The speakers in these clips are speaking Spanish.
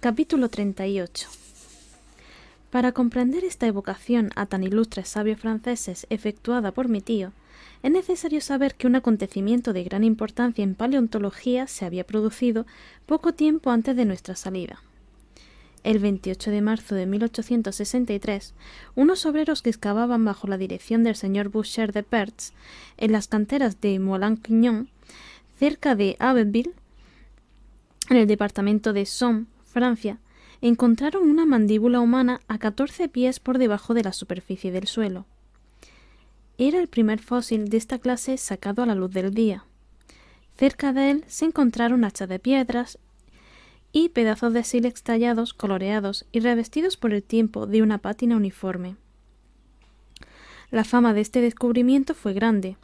Capítulo 38. Para comprender esta evocación a tan ilustres sabios franceses efectuada por mi tío, es necesario saber que un acontecimiento de gran importancia en paleontología se había producido poco tiempo antes de nuestra salida. El 28 de marzo de 1863, unos obreros que excavaban bajo la dirección del señor Boucher de Perthes en las canteras de Moulin-Quignon, cerca de Abbeville, en el departamento de Somme, Francia, encontraron una mandíbula humana a 14 pies por debajo de la superficie del suelo. Era el primer fósil de esta clase sacado a la luz del día. Cerca de él se encontraron hachas de piedras y pedazos de sílex tallados, coloreados y revestidos por el tiempo de una pátina uniforme. La fama de este descubrimiento fue grande,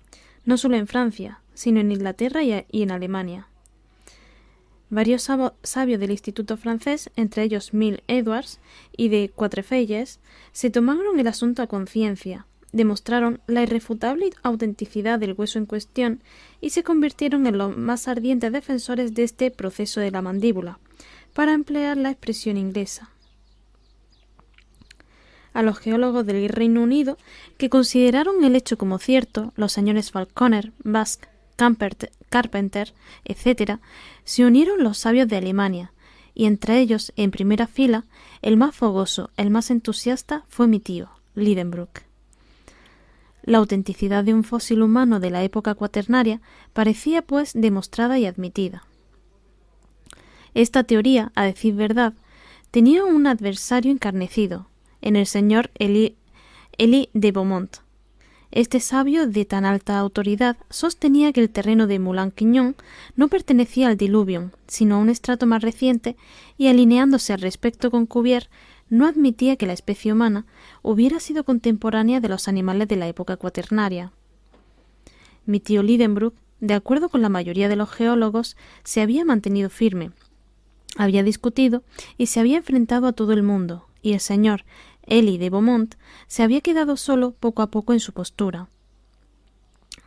no solo en Francia, sino en Inglaterra y en Alemania. Varios sabios del Instituto francés, entre ellos Milne Edwards y de Quatrefages, se tomaron el asunto a conciencia, demostraron la irrefutable autenticidad del hueso en cuestión y se convirtieron en los más ardientes defensores de este proceso de la mandíbula, para emplear la expresión inglesa. A los geólogos del Reino Unido, que consideraron el hecho como cierto, los señores Falconer, Basque, Carpenter, etc., se unieron los sabios de Alemania, y entre ellos, en primera fila, el más fogoso, el más entusiasta, fue mi tío, Lidenbrock. La autenticidad de un fósil humano de la época cuaternaria parecía, pues, demostrada y admitida. Esta teoría, a decir verdad, tenía un adversario encarnecido, en el señor Élie de Beaumont. Este sabio de tan alta autoridad sostenía que el terreno de Moulin-Quignon no pertenecía al Diluvium, sino a un estrato más reciente, y alineándose al respecto con Cuvier, no admitía que la especie humana hubiera sido contemporánea de los animales de la época cuaternaria. Mi tío Lidenbrock, de acuerdo con la mayoría de los geólogos, se había mantenido firme, había discutido y se había enfrentado a todo el mundo, y el señor Élie de Beaumont se había quedado solo poco a poco en su postura.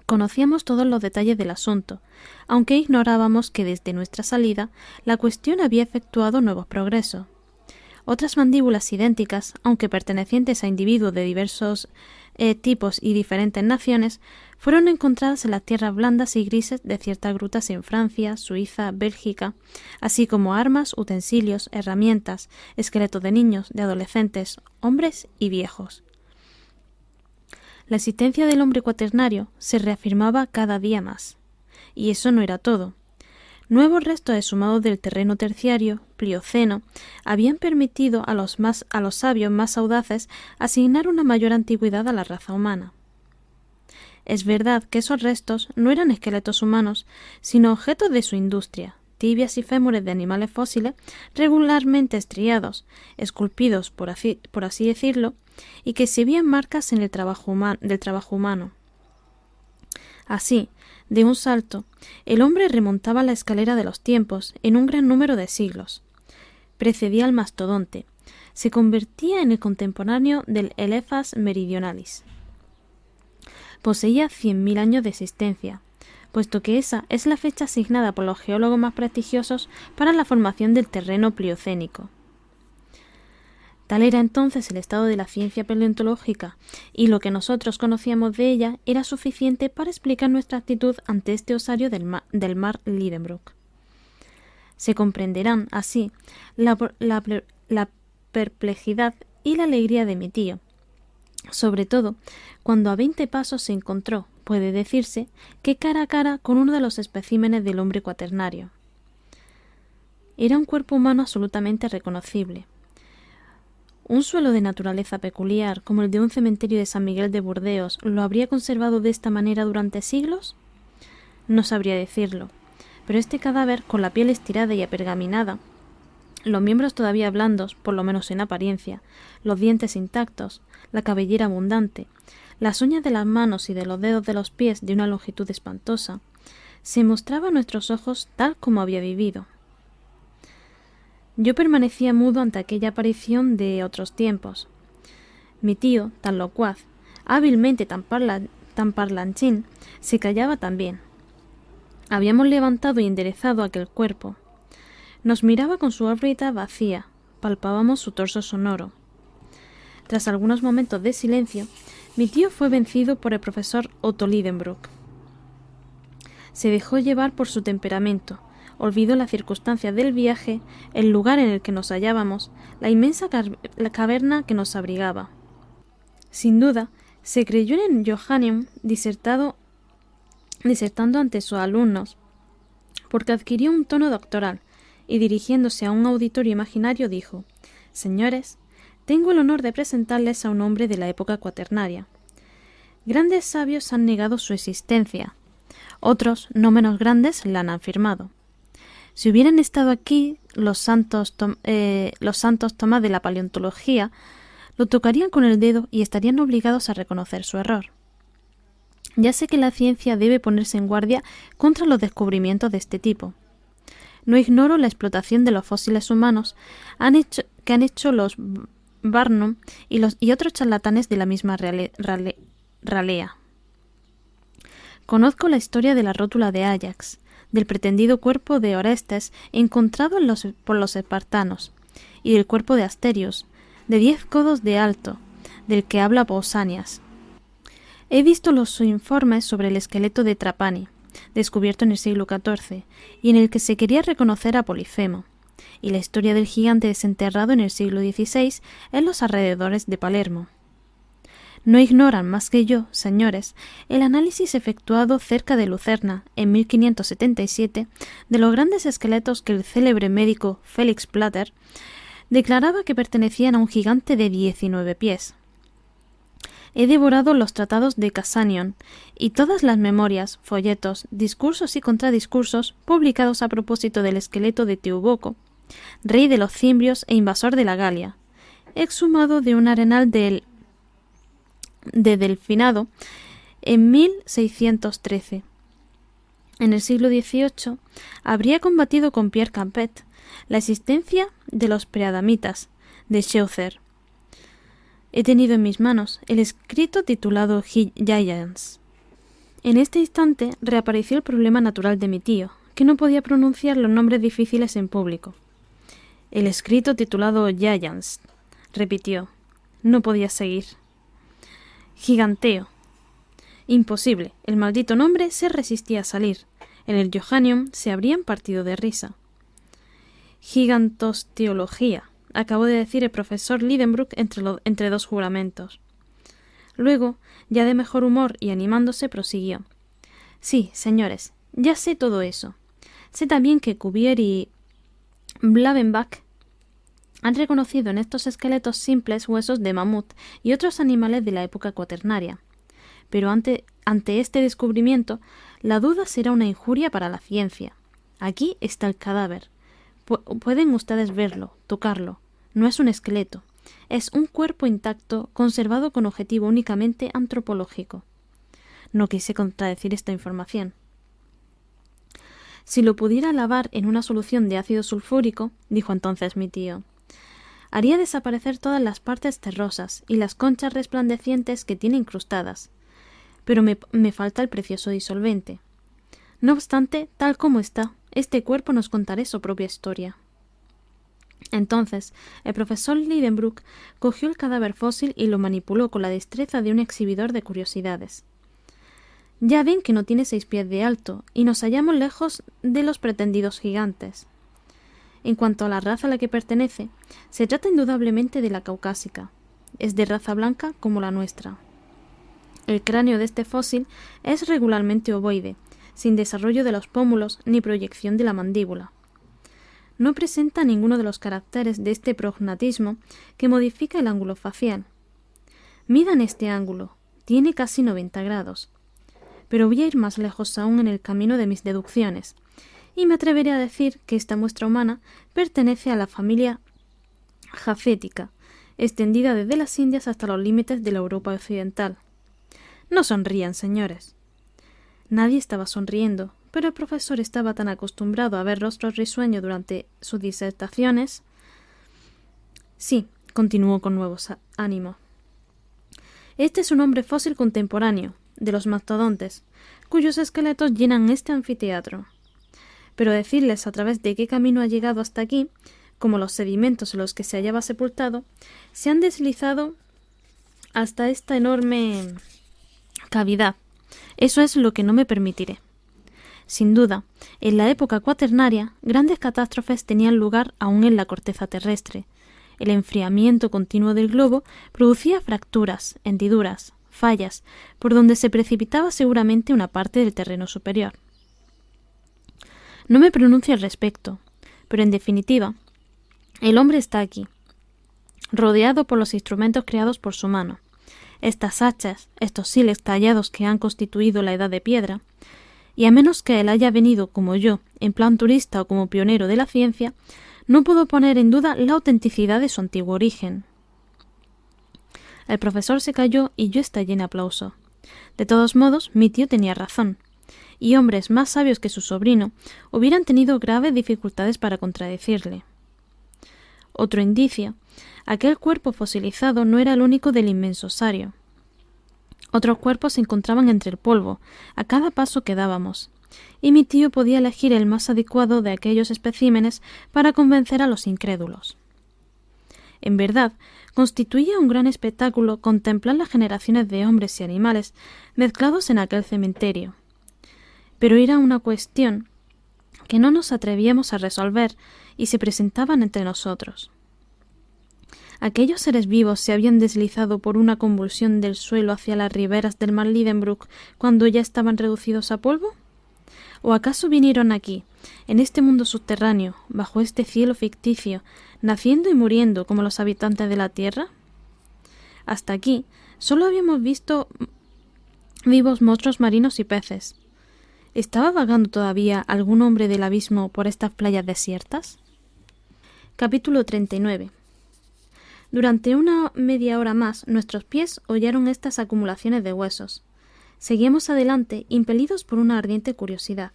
Conocíamos todos los detalles del asunto, aunque ignorábamos que desde nuestra salida la cuestión había efectuado nuevos progresos. Otras mandíbulas idénticas, aunque pertenecientes a individuos de diversos tipos y diferentes naciones, fueron encontradas en las tierras blandas y grises de ciertas grutas en Francia, Suiza, Bélgica, así como armas, utensilios, herramientas, esqueletos de niños, de adolescentes, hombres y viejos. La existencia del hombre cuaternario se reafirmaba cada día más. Y eso no era todo. Nuevos restos exhumados del terreno terciario, Plioceno, habían permitido a los sabios más audaces asignar una mayor antigüedad a la raza humana. Es verdad que esos restos no eran esqueletos humanos, sino objetos de su industria, tibias y fémures de animales fósiles regularmente estriados, esculpidos por así decirlo, y que exhibían marcas en el del trabajo humano. Así, de un salto, el hombre remontaba la escalera de los tiempos en un gran número de siglos. Precedía al mastodonte. Se convertía en el contemporáneo del Elephas meridionalis. Poseía 100.000 años de existencia, puesto que esa es la fecha asignada por los geólogos más prestigiosos para la formación del terreno pliocénico. Tal era entonces el estado de la ciencia paleontológica, y lo que nosotros conocíamos de ella era suficiente para explicar nuestra actitud ante este osario del mar Lidenbrock. Se comprenderán, así, la perplejidad y la alegría de mi tío, sobre todo cuando a 20 pasos se encontró, puede decirse, que cara a cara con uno de los especímenes del hombre cuaternario. Era un cuerpo humano absolutamente reconocible. ¿Un suelo de naturaleza peculiar, como el de un cementerio de San Miguel de Burdeos, lo habría conservado de esta manera durante siglos? No sabría decirlo, pero este cadáver, con la piel estirada y apergaminada, los miembros todavía blandos, por lo menos en apariencia, los dientes intactos, la cabellera abundante, las uñas de las manos y de los dedos de los pies de una longitud espantosa, se mostraba a nuestros ojos tal como había vivido. Yo permanecía mudo ante aquella aparición de otros tiempos. Mi tío, tan locuaz, hábilmente tan parlanchín, se callaba también. Habíamos levantado y enderezado aquel cuerpo. Nos miraba con su órbita vacía. Palpábamos su torso sonoro. Tras algunos momentos de silencio, mi tío fue vencido por el profesor Otto Lidenbrock. Se dejó llevar por su temperamento, olvidó las circunstancias del viaje, el lugar en el que nos hallábamos, la inmensa caverna que nos abrigaba. Sin duda, se creyó en el Johanneum disertando ante sus alumnos, porque adquirió un tono doctoral, y dirigiéndose a un auditorio imaginario dijo: «Señores, tengo el honor de presentarles a un hombre de la época cuaternaria. Grandes sabios han negado su existencia. Otros, no menos grandes, la han afirmado. Si hubieran estado aquí los santos Tomás de la paleontología, lo tocarían con el dedo y estarían obligados a reconocer su error. Ya sé que la ciencia debe ponerse en guardia contra los descubrimientos de este tipo. No ignoro la explotación de los fósiles humanos que han hecho los Barnum y otros charlatanes de la misma ralea. Conozco la historia de la rótula de Ajax, del pretendido cuerpo de Orestes encontrado por los espartanos, y del cuerpo de Asterios, de 10 codos de alto, del que habla Pausanias. He visto los informes sobre el esqueleto de Trapani, descubierto en el siglo XIV, y en el que se quería reconocer a Polifemo, y la historia del gigante desenterrado en el siglo XVI en los alrededores de Palermo. No ignoran más que yo, señores, el análisis efectuado cerca de Lucerna en 1577 de los grandes esqueletos que el célebre médico Felix Plater declaraba que pertenecían a un gigante de 19 pies. He devorado los tratados de Cassanion y todas las memorias, folletos, discursos y contradiscursos publicados a propósito del esqueleto de Teuboco, rey de los cimbrios e invasor de la Galia, exhumado de un arenal de Delfinado en 1613. En el siglo XVIII habría combatido con Pierre Campet la existencia de los preadamitas de Scheucher. He tenido en mis manos el escrito titulado Giants. En este instante reapareció el problema natural de mi tío, que no podía pronunciar los nombres difíciles en público. El escrito titulado Giants, repitió. No podía seguir. Giganteo. Imposible, el maldito nombre se resistía a salir. En el Johanneum se habrían partido de risa. Gigantosteología, acabó de decir el profesor Lidenbrock entre dos juramentos. Luego, ya de mejor humor y animándose, prosiguió. Sí, señores, ya sé todo eso. Sé también que Cuvier y Blavenbach han reconocido en estos esqueletos simples huesos de mamut y otros animales de la época cuaternaria. Pero ante este descubrimiento, la duda será una injuria para la ciencia. Aquí está el cadáver. Pueden ustedes verlo, tocarlo. No es un esqueleto. Es un cuerpo intacto, conservado con objetivo únicamente antropológico. No quise contradecir esta información. Si lo pudiera lavar en una solución de ácido sulfúrico, dijo entonces mi tío, haría desaparecer todas las partes terrosas y las conchas resplandecientes que tiene incrustadas. Pero me falta el precioso disolvente. No obstante, tal como está, este cuerpo nos contará su propia historia. Entonces, el profesor Lidenbrock cogió el cadáver fósil y lo manipuló con la destreza de un exhibidor de curiosidades. Ya ven que no tiene 6 pies de alto, y nos hallamos lejos de los pretendidos gigantes. En cuanto a la raza a la que pertenece, se trata indudablemente de la caucásica. Es de raza blanca como la nuestra. El cráneo de este fósil es regularmente ovoide, sin desarrollo de los pómulos ni proyección de la mandíbula. No presenta ninguno de los caracteres de este prognatismo que modifica el ángulo facial. Midan este ángulo, tiene casi 90 grados. Pero voy a ir más lejos aún en el camino de mis deducciones, y me atreveré a decir que esta muestra humana pertenece a la familia jafética, extendida desde las Indias hasta los límites de la Europa occidental. No sonrían, señores. Nadie estaba sonriendo, pero el profesor estaba tan acostumbrado a ver rostros risueños durante sus disertaciones. Sí, continuó con nuevos ánimos. Este es un hombre fósil contemporáneo, de los mastodontes, cuyos esqueletos llenan este anfiteatro. pero decirles a través de qué camino ha llegado hasta aquí, como los sedimentos en los que se hallaba sepultado, se han deslizado hasta esta enorme cavidad. Eso es lo que no me permitiré. Sin duda, en la época cuaternaria, grandes catástrofes tenían lugar aún en la corteza terrestre. El enfriamiento continuo del globo producía fracturas, hendiduras, fallas, por donde se precipitaba seguramente una parte del terreno superior. No me pronuncio al respecto, pero en definitiva, el hombre está aquí, rodeado por los instrumentos creados por su mano. Estas hachas, estos sílex tallados que han constituido la edad de piedra, y a menos que él haya venido como yo, en plan turista o como pionero de la ciencia, no puedo poner en duda la autenticidad de su antiguo origen. El profesor se calló y yo estallé en aplauso. De todos modos, mi tío tenía razón, y hombres más sabios que su sobrino hubieran tenido graves dificultades para contradecirle. Otro indicio: aquel cuerpo fosilizado no era el único del inmenso osario. Otros cuerpos se encontraban entre el polvo, a cada paso que dábamos, y mi tío podía elegir el más adecuado de aquellos especímenes para convencer a los incrédulos. En verdad, constituía un gran espectáculo contemplar las generaciones de hombres y animales mezclados en aquel cementerio. Pero era una cuestión que no nos atrevíamos a resolver y se presentaban entre nosotros. ¿Aquellos seres vivos se habían deslizado por una convulsión del suelo hacia las riberas del mar Lidenbrock cuando ya estaban reducidos a polvo? ¿O acaso vinieron aquí, en este mundo subterráneo, bajo este cielo ficticio, naciendo y muriendo como los habitantes de la Tierra? Hasta aquí solo habíamos visto vivos monstruos marinos y peces. ¿Estaba vagando todavía algún hombre del abismo por estas playas desiertas? Capítulo 39. Durante una media hora más nuestros pies hollaron estas acumulaciones de huesos. Seguíamos adelante, impelidos por una ardiente curiosidad.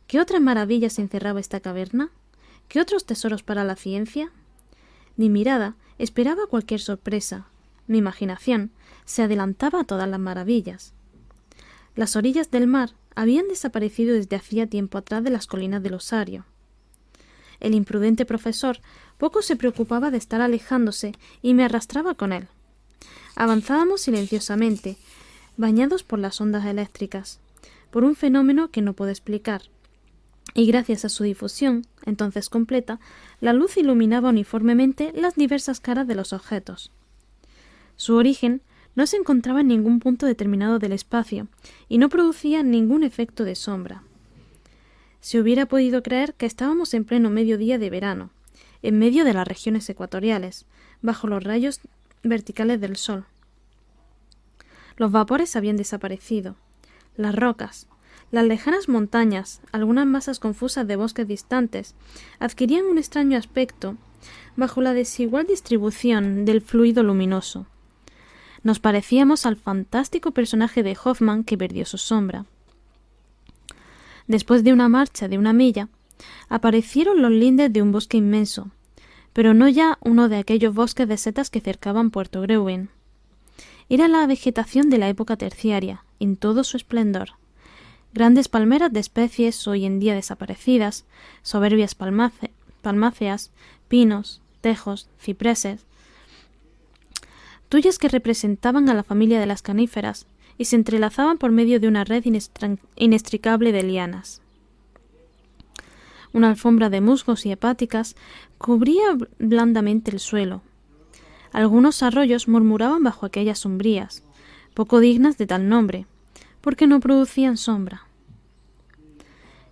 ¿Qué otras maravillas encerraba esta caverna? ¿Qué otros tesoros para la ciencia? Mi mirada esperaba cualquier sorpresa. Mi imaginación se adelantaba a todas las maravillas. Las orillas del mar habían desaparecido desde hacía tiempo atrás de las colinas del osario. El imprudente profesor poco se preocupaba de estar alejándose y me arrastraba con él. Avanzábamos silenciosamente, bañados por las ondas eléctricas, por un fenómeno que no puedo explicar, y gracias a su difusión, entonces completa, la luz iluminaba uniformemente las diversas caras de los objetos. Su origen no se encontraba en ningún punto determinado del espacio y no producía ningún efecto de sombra. Se hubiera podido creer que estábamos en pleno mediodía de verano, en medio de las regiones ecuatoriales, bajo los rayos verticales del sol. Los vapores habían desaparecido. Las rocas, las lejanas montañas, algunas masas confusas de bosques distantes, adquirían un extraño aspecto bajo la desigual distribución del fluido luminoso. Nos parecíamos al fantástico personaje de Hoffman que perdió su sombra. Después de una marcha de una milla, aparecieron los lindes de un bosque inmenso, pero no ya uno de aquellos bosques de setas que cercaban Puerto Greuwen. Era la vegetación de la época terciaria, en todo su esplendor. Grandes palmeras de especies hoy en día desaparecidas, soberbias palmáceas, pinos, tejos, cipreses, tuyas que representaban a la familia de las caníferas y se entrelazaban por medio de una red inextricable de lianas. Una alfombra de musgos y hepáticas cubría blandamente el suelo. Algunos arroyos murmuraban bajo aquellas umbrías, poco dignas de tal nombre, porque no producían sombra.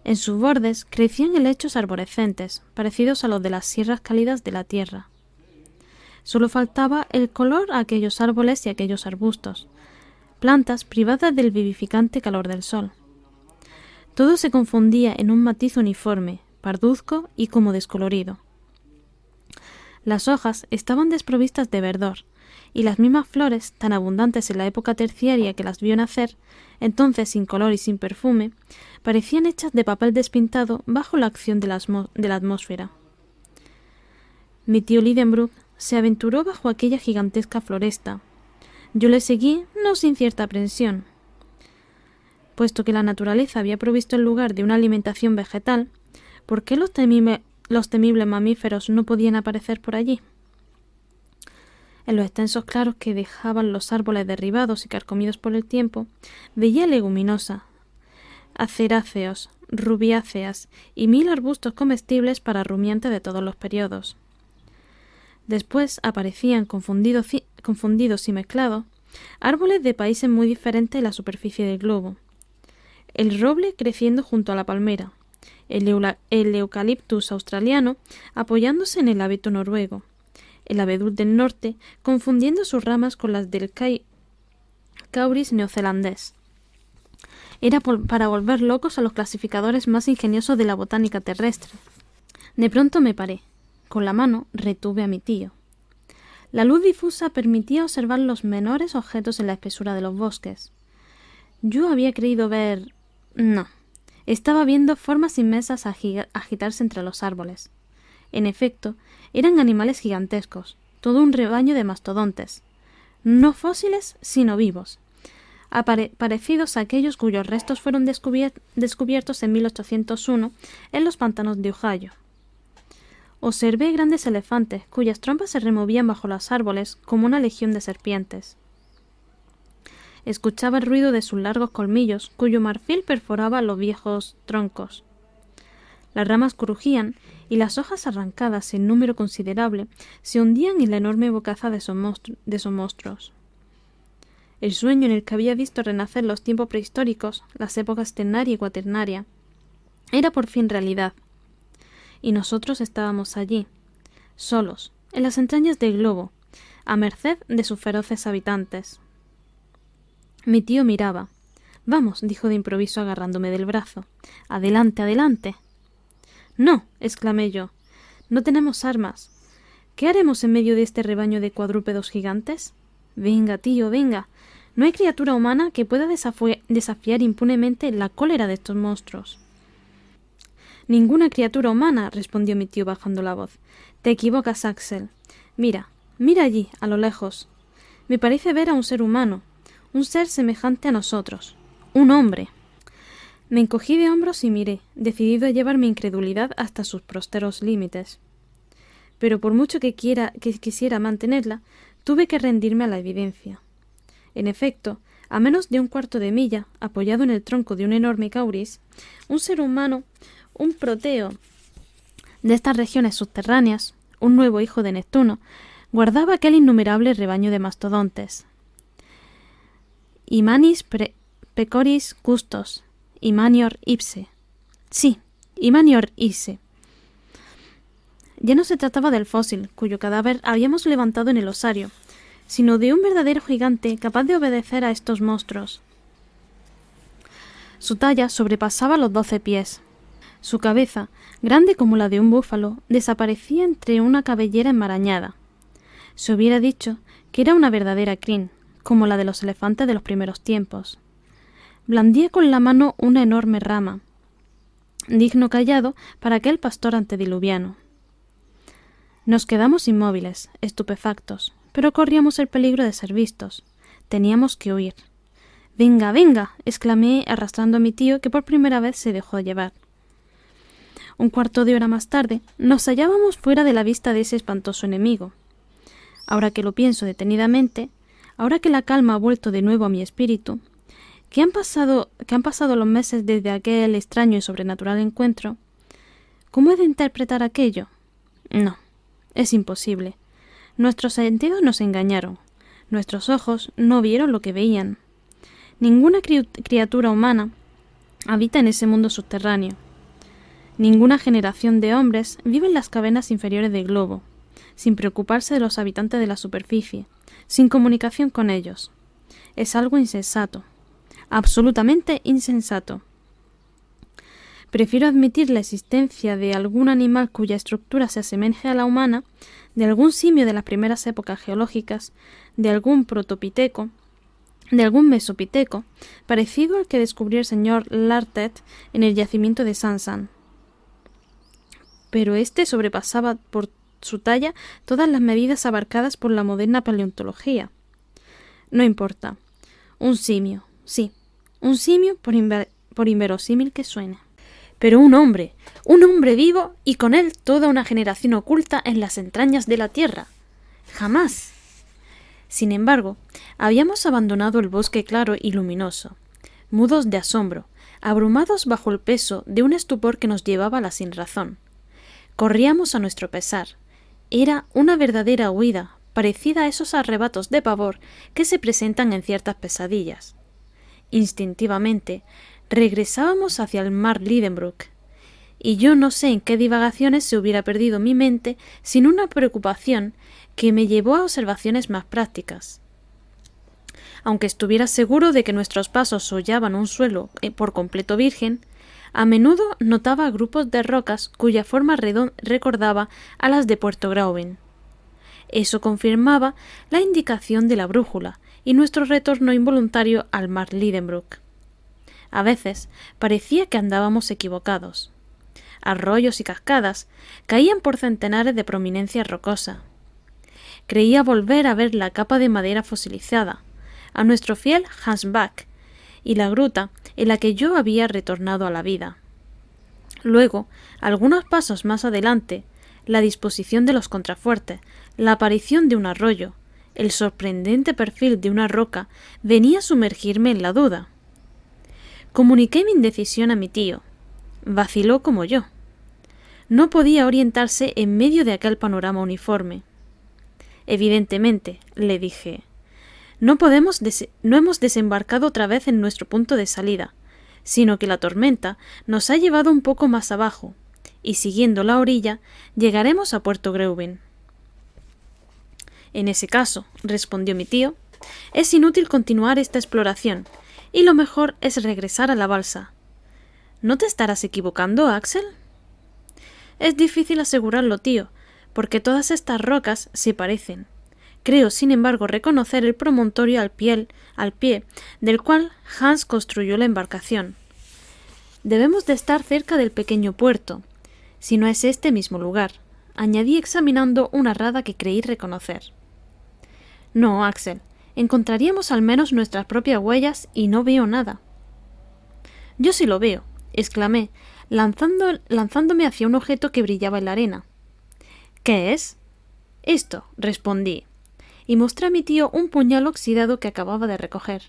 En sus bordes crecían helechos arborescentes, parecidos a los de las sierras cálidas de la tierra. Solo faltaba el color a aquellos árboles y aquellos arbustos, plantas privadas del vivificante calor del sol. Todo se confundía en un matiz uniforme, parduzco y como descolorido. Las hojas estaban desprovistas de verdor, y las mismas flores, tan abundantes en la época terciaria que las vio nacer, entonces sin color y sin perfume, parecían hechas de papel despintado bajo la acción de la atmósfera. Mi tío Lidenbrock se aventuró bajo aquella gigantesca floresta. Yo le seguí, no sin cierta aprensión. Puesto que la naturaleza había provisto el lugar de una alimentación vegetal, ¿Por qué los temibles mamíferos no podían aparecer por allí? En los extensos claros que dejaban los árboles derribados y carcomidos por el tiempo, veía leguminosa, aceráceos, rubiáceas y 1000 arbustos comestibles para rumiantes de todos los periodos. Después aparecían confundidos y mezclados árboles de países muy diferentes en la superficie del globo. El roble creciendo junto a la palmera, el eucaliptus australiano apoyándose en el abeto noruego, el abedul del norte confundiendo sus ramas con las del cauris neozelandés. Era para volver locos a los clasificadores más ingeniosos de la botánica terrestre. De pronto me paré. Con la mano retuve a mi tío. La luz difusa permitía observar los menores objetos en la espesura de los bosques. Yo había creído ver... No. Estaba viendo formas inmensas agitarse entre los árboles. En efecto, eran animales gigantescos, todo un rebaño de mastodontes, no fósiles, sino vivos, parecidos a aquellos cuyos restos fueron descubiertos en 1801 en los pantanos de Ohio. Observé grandes elefantes cuyas trompas se removían bajo los árboles como una legión de serpientes. Escuchaba el ruido de sus largos colmillos, cuyo marfil perforaba los viejos troncos. Las ramas crujían y las hojas arrancadas en número considerable se hundían en la enorme bocaza de esos monstruos. El sueño en el que había visto renacer los tiempos prehistóricos, las épocas ternaria y cuaternaria, era por fin realidad. Y nosotros estábamos allí, solos, en las entrañas del globo, a merced de sus feroces habitantes. Mi tío miraba. «Vamos», dijo de improviso agarrándome del brazo. «Adelante, adelante». «No», exclamé yo, «no tenemos armas. ¿Qué haremos en medio de este rebaño de cuadrúpedos gigantes? Venga, tío, venga. No hay criatura humana que pueda desafiar impunemente la cólera de estos monstruos». «Ninguna criatura humana», respondió mi tío bajando la voz. «Te equivocas, Axel. Mira allí, a lo lejos. Me parece ver a un ser humano, un ser semejante a nosotros, un hombre». Me encogí de hombros y miré, decidido a llevar mi incredulidad hasta sus prosteros límites. Pero por mucho que quisiera mantenerla, tuve que rendirme a la evidencia. En efecto, a menos de un cuarto de milla, apoyado en el tronco de un enorme cauris, un ser humano, un proteo de estas regiones subterráneas, un nuevo hijo de Neptuno, guardaba aquel innumerable rebaño de mastodontes. Imanis pecoris custos, Imanior ipse. Sí, Imanior ipse. Ya no se trataba del fósil, cuyo cadáver habíamos levantado en el osario, sino de un verdadero gigante capaz de obedecer a estos monstruos. Su talla sobrepasaba los 12 pies. Su cabeza, grande como la de un búfalo, desaparecía entre una cabellera enmarañada. Se hubiera dicho que era una verdadera crin, como la de los elefantes de los primeros tiempos. Blandía con la mano una enorme rama, digno cayado para aquel pastor antediluviano. Nos quedamos inmóviles, estupefactos, pero corríamos el peligro de ser vistos. Teníamos que huir. «Venga, venga», exclamé arrastrando a mi tío, que por primera vez se dejó llevar. Un cuarto de hora más tarde, nos hallábamos fuera de la vista de ese espantoso enemigo. Ahora que lo pienso detenidamente, ahora que la calma ha vuelto de nuevo a mi espíritu, que han pasado los meses desde aquel extraño y sobrenatural encuentro, ¿cómo he de interpretar aquello? No, es imposible. Nuestros sentidos nos engañaron. Nuestros ojos no vieron lo que veían. Ninguna criatura humana habita en ese mundo subterráneo. Ninguna generación de hombres vive en las cavernas inferiores del globo, sin preocuparse de los habitantes de la superficie, sin comunicación con ellos. Es algo insensato. Absolutamente insensato. Prefiero admitir la existencia de algún animal cuya estructura se asemeje a la humana, de algún simio de las primeras épocas geológicas, de algún protopiteco, de algún mesopiteco, parecido al que descubrió el señor Lartet en el yacimiento de Sansan. Pero éste sobrepasaba por su talla todas las medidas abarcadas por la moderna paleontología. No importa. Un simio, sí. Un simio, por inverosímil que suene. Pero un hombre vivo y con él toda una generación oculta en las entrañas de la tierra. Jamás. Sin embargo, habíamos abandonado el bosque claro y luminoso, mudos de asombro, abrumados bajo el peso de un estupor que nos llevaba a la sinrazón. Corríamos a nuestro pesar. Era una verdadera huida, parecida a esos arrebatos de pavor que se presentan en ciertas pesadillas. Instintivamente, regresábamos hacia el mar Lidenbrock, y yo no sé en qué divagaciones se hubiera perdido mi mente sin una preocupación que me llevó a observaciones más prácticas. Aunque estuviera seguro de que nuestros pasos hollaban un suelo por completo virgen, a menudo notaba grupos de rocas cuya forma recordaba a las de Puerto Grauben. Eso confirmaba la indicación de la brújula y nuestro retorno involuntario al mar Lidenbrock. A veces parecía que andábamos equivocados. Arroyos y cascadas caían por centenares de prominencia rocosa. Creía volver a ver la capa de madera fosilizada, a nuestro fiel Hans Bach y la gruta en la que yo había retornado a la vida. Luego, algunos pasos más adelante, la disposición de los contrafuertes, la aparición de un arroyo, el sorprendente perfil de una roca venía a sumergirme en la duda. Comuniqué mi indecisión a mi tío. Vaciló como yo. No podía orientarse en medio de aquel panorama uniforme. Evidentemente, le dije, no hemos desembarcado otra vez en nuestro punto de salida, sino que la tormenta nos ha llevado un poco más abajo, y siguiendo la orilla llegaremos a Puerto Grauben. En ese caso, respondió mi tío, es inútil continuar esta exploración, y lo mejor es regresar a la balsa. ¿No te estarás equivocando, Axel? Es difícil asegurarlo, tío, porque todas estas rocas se parecen. Creo, sin embargo, reconocer el promontorio al pie del cual Hans construyó la embarcación. Debemos de estar cerca del pequeño puerto, si no es este mismo lugar, añadí examinando una rada que creí reconocer. No, Axel, encontraríamos al menos nuestras propias huellas y no veo nada. Yo sí lo veo, exclamé, lanzándome hacia un objeto que brillaba en la arena. ¿Qué es? Esto, respondí, y mostré a mi tío un puñal oxidado que acababa de recoger.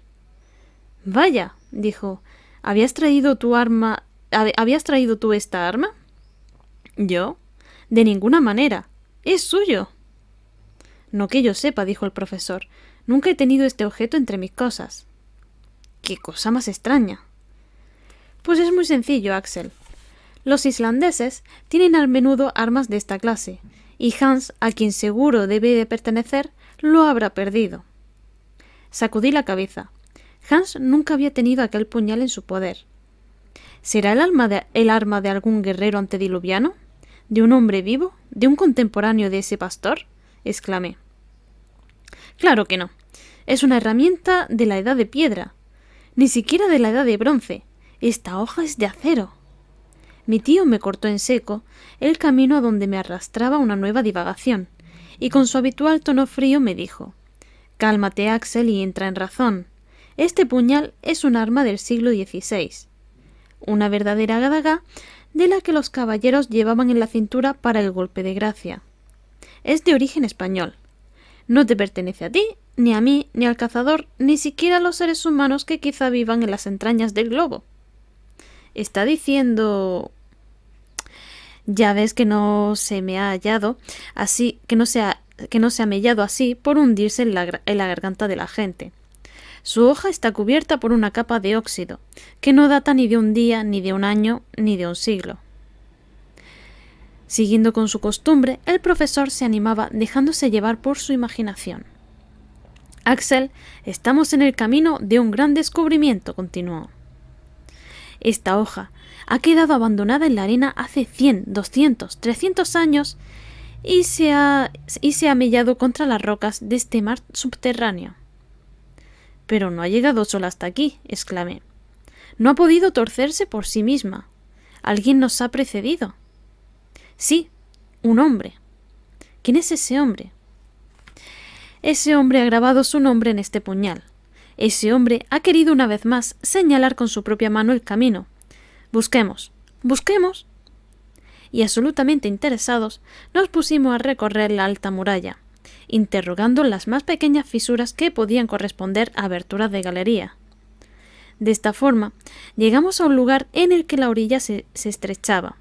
Vaya, dijo, ¿habías traído tú esta arma? ¿Yo? De ninguna manera. Es suyo. No que yo sepa, dijo el profesor. Nunca he tenido este objeto entre mis cosas. ¡Qué cosa más extraña! Pues es muy sencillo, Axel. Los islandeses tienen a menudo armas de esta clase, y Hans, a quien seguro debe de pertenecer, lo habrá perdido. Sacudí la cabeza. Hans nunca había tenido aquel puñal en su poder. ¿Será el arma de algún guerrero antediluviano? ¿De un hombre vivo? ¿De un contemporáneo de ese pastor? Exclamé. Claro que no. Es una herramienta de la edad de piedra. Ni siquiera de la edad de bronce. Esta hoja es de acero. Mi tío me cortó en seco el camino a donde me arrastraba una nueva divagación, y con su habitual tono frío me dijo: «Cálmate, Axel, y entra en razón. Este puñal es un arma del siglo XVI. Una verdadera daga de la que los caballeros llevaban en la cintura para el golpe de gracia. Es de origen español. No te pertenece a ti, ni a mí, ni al cazador, ni siquiera a los seres humanos que quizá vivan en las entrañas del globo». Está diciendo... Ya ves que no se me ha hallado así, que no se ha mellado así por hundirse en la garganta de la gente. Su hoja está cubierta por una capa de óxido, que no data ni de un día, ni de un año, ni de un siglo. Siguiendo con su costumbre, el profesor se animaba dejándose llevar por su imaginación. «Axel, estamos en el camino de un gran descubrimiento», continuó. «Esta hoja ha quedado abandonada en la arena hace 100, 200, 300 años y se ha mellado contra las rocas de este mar subterráneo». «Pero no ha llegado sola hasta aquí», exclamé. «No ha podido torcerse por sí misma. Alguien nos ha precedido». «Sí, un hombre». «¿Quién es ese hombre?» «Ese hombre ha grabado su nombre en este puñal. Ese hombre ha querido una vez más señalar con su propia mano el camino. Busquemos, Busquemos. Y absolutamente interesados, nos pusimos a recorrer la alta muralla, interrogando las más pequeñas fisuras que podían corresponder a aberturas de galería. De esta forma, llegamos a un lugar en el que la orilla se estrechaba.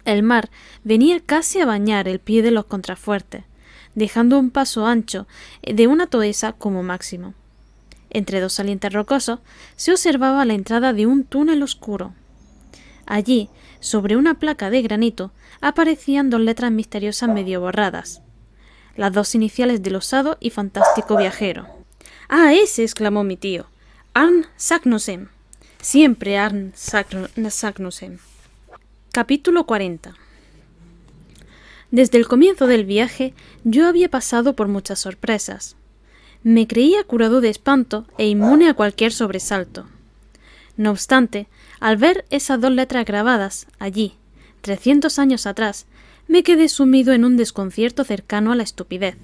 El mar venía casi a bañar el pie de los contrafuertes, dejando un paso ancho de una toesa como máximo. Entre dos salientes rocosos se observaba la entrada de un túnel oscuro. Allí, sobre una placa de granito, aparecían dos letras misteriosas medio borradas, las dos iniciales del osado y fantástico viajero. «¡Ah, ese!», exclamó mi tío. «Arn Saknussemm. Siempre Arn Saknussemm». Capítulo 40. Desde el comienzo del viaje yo había pasado por muchas sorpresas. Me creía curado de espanto e inmune a cualquier sobresalto. No obstante, al ver esas dos letras grabadas allí, 300 años atrás, me quedé sumido en un desconcierto cercano a la estupidez.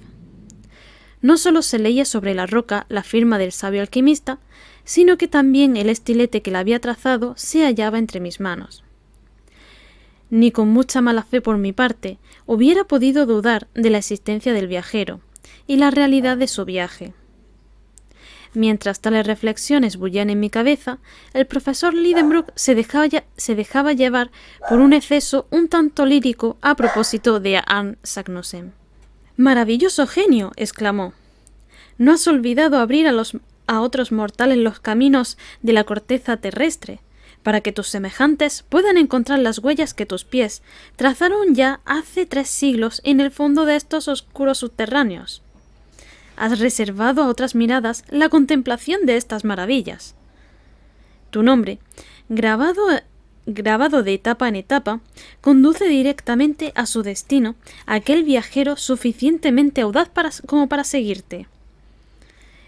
No solo se leía sobre la roca la firma del sabio alquimista, sino que también el estilete que la había trazado se hallaba entre mis manos. Ni con mucha mala fe por mi parte hubiera podido dudar de la existencia del viajero y la realidad de su viaje. Mientras tales reflexiones bullían en mi cabeza, el profesor Lidenbrock se dejaba llevar por un exceso un tanto lírico a propósito de Arn Saknussemm. «¡Maravilloso genio!», exclamó. «¿No has olvidado abrir a otros mortales los caminos de la corteza terrestre, para que tus semejantes puedan encontrar las huellas que tus pies trazaron ya hace 3 siglos en el fondo de estos oscuros subterráneos? Has reservado a otras miradas la contemplación de estas maravillas. Tu nombre, grabado de etapa en etapa, conduce directamente a su destino aquel viajero suficientemente audaz como para seguirte.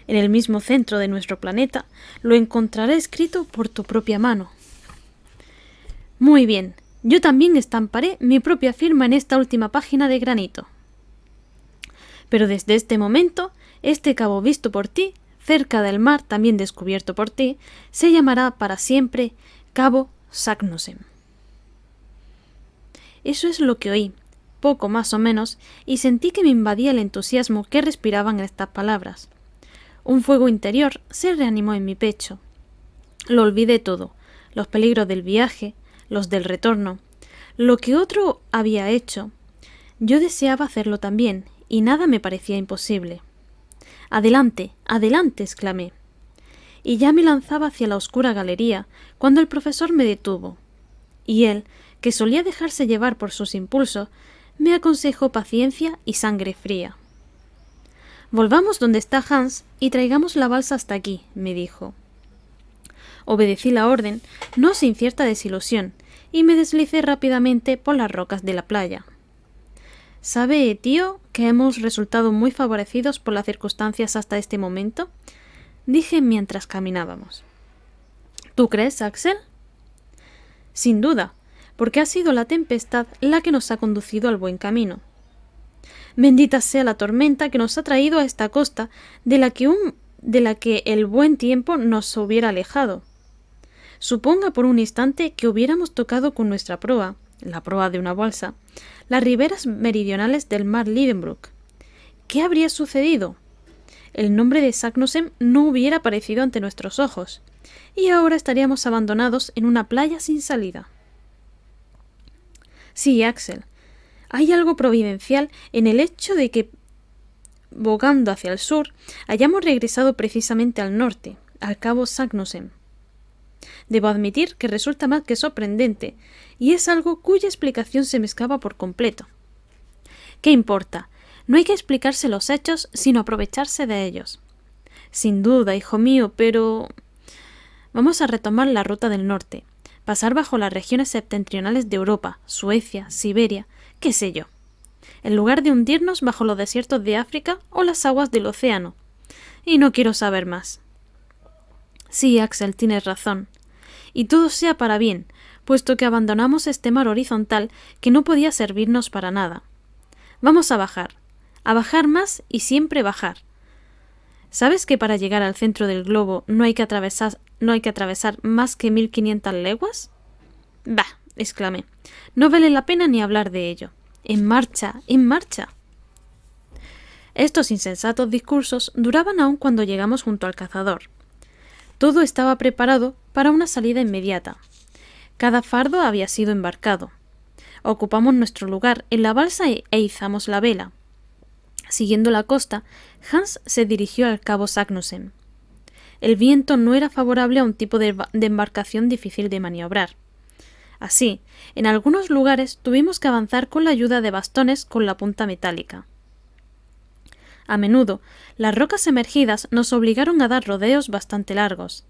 En el mismo centro de nuestro planeta lo encontraré escrito por tu propia mano. Muy bien, yo también estamparé mi propia firma en esta última página de granito. Pero desde este momento, este cabo visto por ti, cerca del mar también descubierto por ti, se llamará para siempre Cabo Saknussemm». Eso es lo que oí, poco más o menos, y sentí que me invadía el entusiasmo que respiraban estas palabras. Un fuego interior se reanimó en mi pecho. Lo olvidé todo, los peligros del viaje, los del retorno, lo que otro había hecho. Yo deseaba hacerlo también, y nada me parecía imposible. «¡Adelante, adelante!», exclamé. Y ya me lanzaba hacia la oscura galería cuando el profesor me detuvo. Y él, que solía dejarse llevar por sus impulsos, me aconsejó paciencia y sangre fría. «Volvamos donde está Hans y traigamos la balsa hasta aquí», me dijo. Obedecí la orden, no sin cierta desilusión, y me deslicé rápidamente por las rocas de la playa. «¿Sabe, tío, que hemos resultado muy favorecidos por las circunstancias hasta este momento?», dije mientras caminábamos. «¿Tú crees, Axel?». «Sin duda, porque ha sido la tempestad la que nos ha conducido al buen camino. Bendita sea la tormenta que nos ha traído a esta costa de la que el buen tiempo nos hubiera alejado. Suponga por un instante que hubiéramos tocado con nuestra proa, la proa de una balsa, las riberas meridionales del mar Lidenbrock. ¿Qué habría sucedido? El nombre de Saknussemm no hubiera aparecido ante nuestros ojos, y ahora estaríamos abandonados en una playa sin salida». «Sí, Axel, hay algo providencial en el hecho de que, bogando hacia el sur, hayamos regresado precisamente al norte, al cabo Saknussemm. Debo admitir que resulta más que sorprendente, y es algo cuya explicación se me escapa por completo. ¿Qué importa? No hay que explicarse los hechos, sino aprovecharse de ellos. Sin duda, hijo mío, pero... Vamos a retomar la ruta del norte, pasar bajo las regiones septentrionales de Europa, Suecia, Siberia, qué sé yo, en lugar de hundirnos bajo los desiertos de África o las aguas del océano. Y no quiero saber más». «Sí, Axel, tienes razón. Y todo sea para bien, puesto que abandonamos este mar horizontal que no podía servirnos para nada. Vamos a bajar más y siempre bajar. ¿Sabes que para llegar al centro del globo no hay que atravesar más que 1500 leguas? Bah, exclamé. No vale la pena ni hablar de ello. ¡En marcha! ¡En marcha! Estos insensatos discursos duraban aún cuando llegamos junto al cazador. Todo estaba preparado para una salida inmediata. Cada fardo había sido embarcado. Ocupamos nuestro lugar en la balsa e izamos la vela. Siguiendo la costa, Hans se dirigió al cabo Sagnussen. El viento no era favorable a un tipo de embarcación difícil de maniobrar. Así, en algunos lugares tuvimos que avanzar con la ayuda de bastones con la punta metálica. A menudo, las rocas emergidas nos obligaron a dar rodeos bastante largos.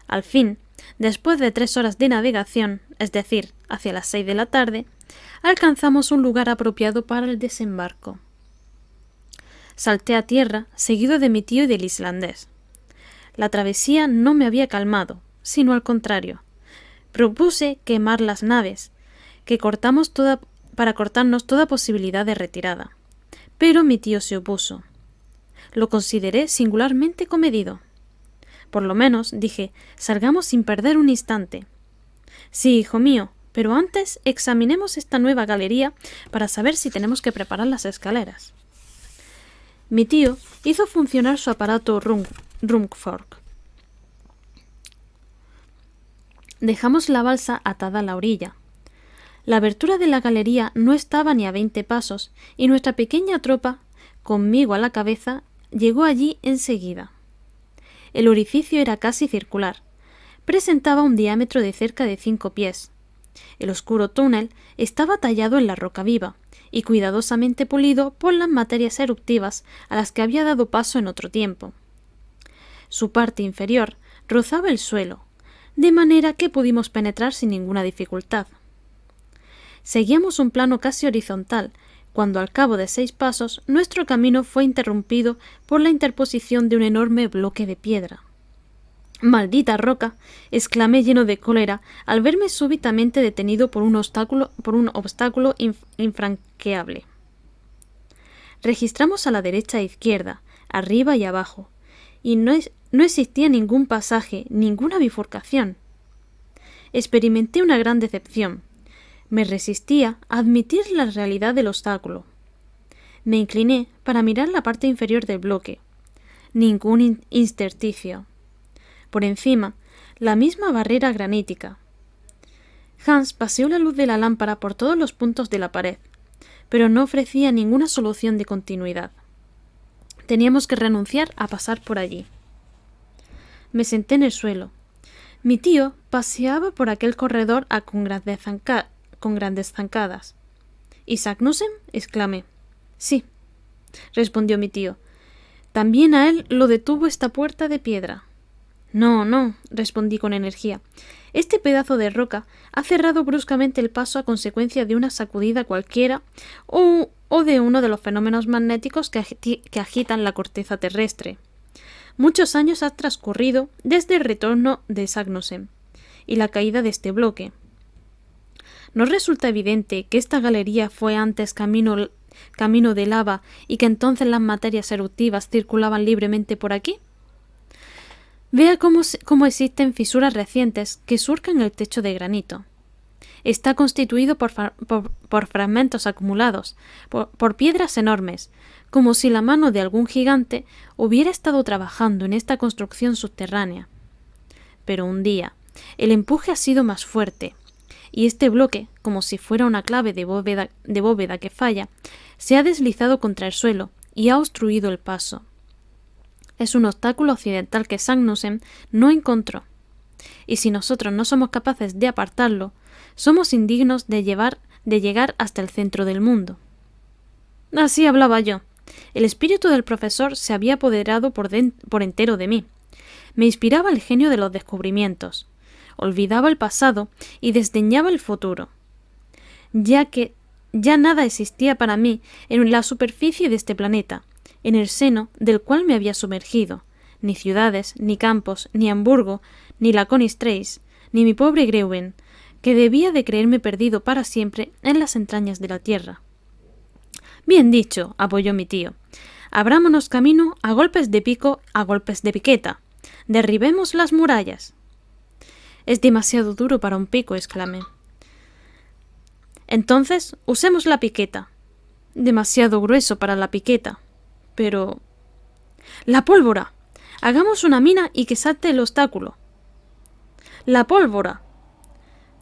Al fin, después de 3 horas de navegación, es decir, hacia las 6 de la tarde, alcanzamos un lugar apropiado para el desembarco. Salté a tierra, seguido de mi tío y del islandés. La travesía no me había calmado, sino al contrario. Propuse quemar las naves, para cortarnos toda posibilidad de retirada. Pero mi tío se opuso. Lo consideré singularmente comedido. Por lo menos, dije, salgamos sin perder un instante. Sí, hijo mío, pero antes examinemos esta nueva galería para saber si tenemos que preparar las escaleras. Mi tío hizo funcionar su aparato Ruhmkorff. Dejamos la balsa atada a la orilla. La abertura de la galería no estaba ni a 20 pasos y nuestra pequeña tropa, conmigo a la cabeza, llegó allí enseguida. El orificio era casi circular. Presentaba un diámetro de cerca de 5 pies. El oscuro túnel estaba tallado en la roca viva y cuidadosamente pulido por las materias eruptivas a las que había dado paso en otro tiempo. Su parte inferior rozaba el suelo, de manera que pudimos penetrar sin ninguna dificultad. Seguíamos un plano casi horizontal, cuando al cabo de 6 pasos nuestro camino fue interrumpido por la interposición de un enorme bloque de piedra. ¡Maldita roca!, exclamé lleno de cólera al verme súbitamente detenido por un obstáculo infranqueable. Registramos a la derecha e izquierda, arriba y abajo, y no existía ningún pasaje, ninguna bifurcación. Experimenté una gran decepción. Me resistía a admitir la realidad del obstáculo. Me incliné para mirar la parte inferior del bloque. Ningún intersticio. Por encima, la misma barrera granítica. Hans paseó la luz de la lámpara por todos los puntos de la pared, pero no ofrecía ninguna solución de continuidad. Teníamos que renunciar a pasar por allí. Me senté en el suelo. Mi tío paseaba por aquel corredor con grandes zancadas. ¿Y Sagnussen?, exclamé. Sí, respondió mi tío. También a él lo detuvo esta puerta de piedra. No, respondí con energía. Este pedazo de roca ha cerrado bruscamente el paso a consecuencia de una sacudida cualquiera o de uno de los fenómenos magnéticos que agitan la corteza terrestre. Muchos años han transcurrido desde el retorno de Sagnussen y la caída de este bloque. ¿No resulta evidente que esta galería fue antes camino de lava y que entonces las materias eruptivas circulaban libremente por aquí? Vea cómo existen fisuras recientes que surcan el techo de granito. Está constituido por fragmentos acumulados, por piedras enormes, como si la mano de algún gigante hubiera estado trabajando en esta construcción subterránea. Pero un día, el empuje ha sido más fuerte, y este bloque, como si fuera una clave de bóveda que falla, se ha deslizado contra el suelo y ha obstruido el paso. Es un obstáculo occidental que Sagnussen no encontró, y si nosotros no somos capaces de apartarlo, somos indignos de llegar hasta el centro del mundo. Así hablaba yo. El espíritu del profesor se había apoderado por entero de mí. Me inspiraba el genio de los descubrimientos. Olvidaba el pasado y desdeñaba el futuro, ya que ya nada existía para mí en la superficie de este planeta, en el seno del cual me había sumergido, ni ciudades, ni campos, ni Hamburgo, ni la Königsstraße, ni mi pobre Greuben, que debía de creerme perdido para siempre en las entrañas de la tierra. Bien dicho, apoyó mi tío. Abrámonos camino a golpes de pico, a golpes de piqueta. Derribemos las murallas. Es demasiado duro para un pico, exclamé. Entonces, usemos la piqueta. Demasiado grueso para la piqueta. Pero... ¡La pólvora! Hagamos una mina y que salte el obstáculo. ¡La pólvora!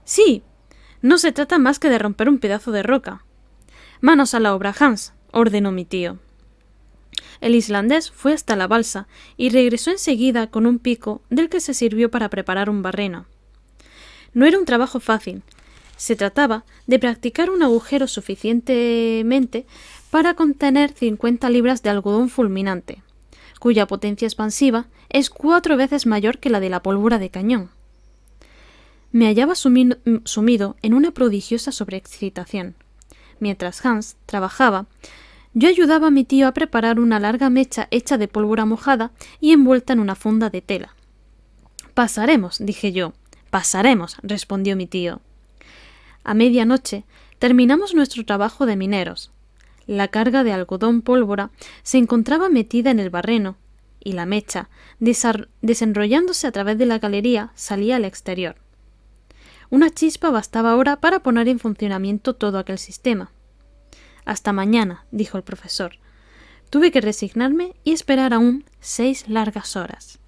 Sí, no se trata más que de romper un pedazo de roca. Manos a la obra, Hans, ordenó mi tío. El islandés fue hasta la balsa y regresó enseguida con un pico del que se sirvió para preparar un barreno. No era un trabajo fácil. Se trataba de practicar un agujero suficientemente para contener 50 libras de algodón fulminante, cuya potencia expansiva es 4 veces mayor que la de la pólvora de cañón. Me hallaba sumido en una prodigiosa sobreexcitación. Mientras Hans trabajaba, yo ayudaba a mi tío a preparar una larga mecha hecha de pólvora mojada y envuelta en una funda de tela. «Pasaremos», dije yo. «Pasaremos», respondió mi tío. A medianoche terminamos nuestro trabajo de mineros. La carga de algodón pólvora se encontraba metida en el barreno, y la mecha, desenrollándose a través de la galería, salía al exterior. Una chispa bastaba ahora para poner en funcionamiento todo aquel sistema. «Hasta mañana», dijo el profesor. Tuve que resignarme y esperar aún 6 largas horas.